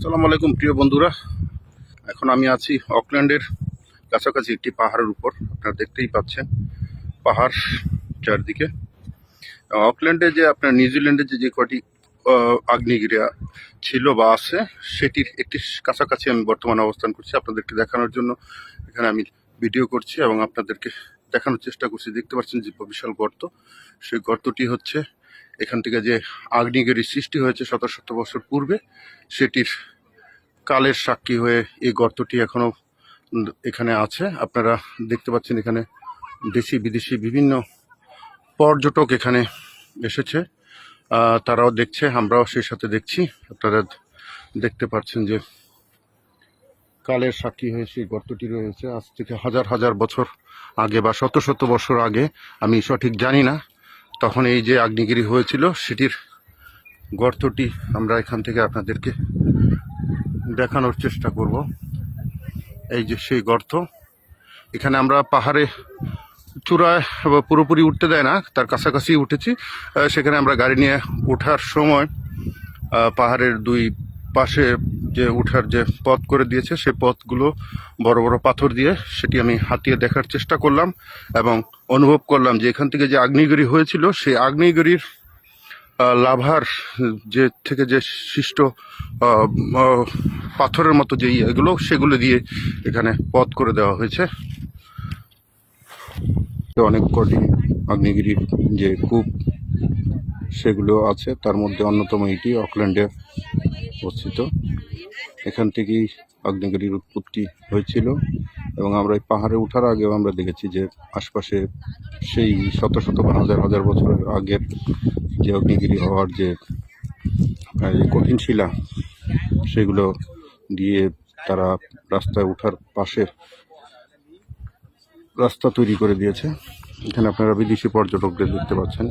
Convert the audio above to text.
আসসালামু আলাইকুম প্রিয় বন্ধুরা। এখন আমি আছি অকল্যান্ডের কাছাকাছি একটি পাহাড়ের উপর। আপনারা দেখতেই পাচ্ছেন পাহাড় চারদিকে। অকল্যান্ডে যে আপনার নিউজিল্যান্ডে যে কটি আগ্নেয়গিরি ছিল বা আছে, সেটির একটি কাছাকাছি আমি বর্তমানে অবস্থান করছি। আপনাদেরকে দেখানোর জন্য এখানে আমি ভিডিও করছি এবং আপনাদেরকে দেখানোর চেষ্টা করছি। দেখতে পাচ্ছেন যে বিশাল গর্ত, সেই গর্তটি হচ্ছে এখান থেকে যে আগ্নেয়গিরি সৃষ্টি হয়েছে শত শত বছর পূর্বে, সেটির কালের সাক্ষী হয়ে এই গর্তটি এখনো এখানে আছে। আপনারা দেখতে পাচ্ছেন এখানে দেশি বিদেশি বিভিন্ন পর্যটক এখানে এসেছে, তারাও দেখছে, আমরাও সেই সাথে দেখছি। আপনারা দেখতে পাচ্ছেন যে কালের সাক্ষী হয়ে সেই গর্তটি রয়েছে আজ থেকে হাজার হাজার বছর আগে বা শত শত বছর আগে, আমি সঠিক জানি না, তখন এই যে আগ্নেয়গিরি হয়েছিল সেটির গর্তটি আমরা এখান থেকে আপনাদেরকে দেখানোর চেষ্টা করব। এই যে সেই গর্ত, এখানে আমরা পাহাড়ে চূড়ায় পুরোপুরি উঠতে দেয় না, তার কাছাকাছি উঠেছি। সেখানে আমরা গাড়ি নিয়ে ওঠার সময় পাহাড়ের দুই পাশে যে উঠার যে পথ করে দিয়েছে, সেই পথগুলো বড় বড় পাথর দিয়ে, সেটি আমি হাতিয়ে দেখার চেষ্টা করলাম এবং অনুভব করলাম যে এখান থেকে যে আগ্নেয়গিরি হয়েছিল, সেই আগ্নেয়গিরির লাভার যে থেকে যে সৃষ্ট পাথরের মতো যে এগুলো, সেগুলো দিয়ে এখানে পথ করে দেওয়া হয়েছে। অনেক কটি আগ্নেয়গিরির যে কূপ সেগুলো আছে, তার মধ্যে অন্যতম এটি অকল্যান্ডে অবস্থিত। এখান থেকেই আগ্নেয়গিরির উৎপত্তি হয়েছিল এবং আমরা এই পাহাড়ে ওঠার আগেও আমরা দেখেছি যে আশপাশে সেই শত শত বা হাজার হাজার বছরের আগের যে আগ্নেয়গিরি হওয়ার যে কঠিন শিলা, সেগুলো দিয়ে তারা রাস্তায় ওঠার পাশে রাস্তা তৈরি করে দিয়েছে। এখানে আপনারা বিদেশি পর্যটকদের দেখতে পাচ্ছেন।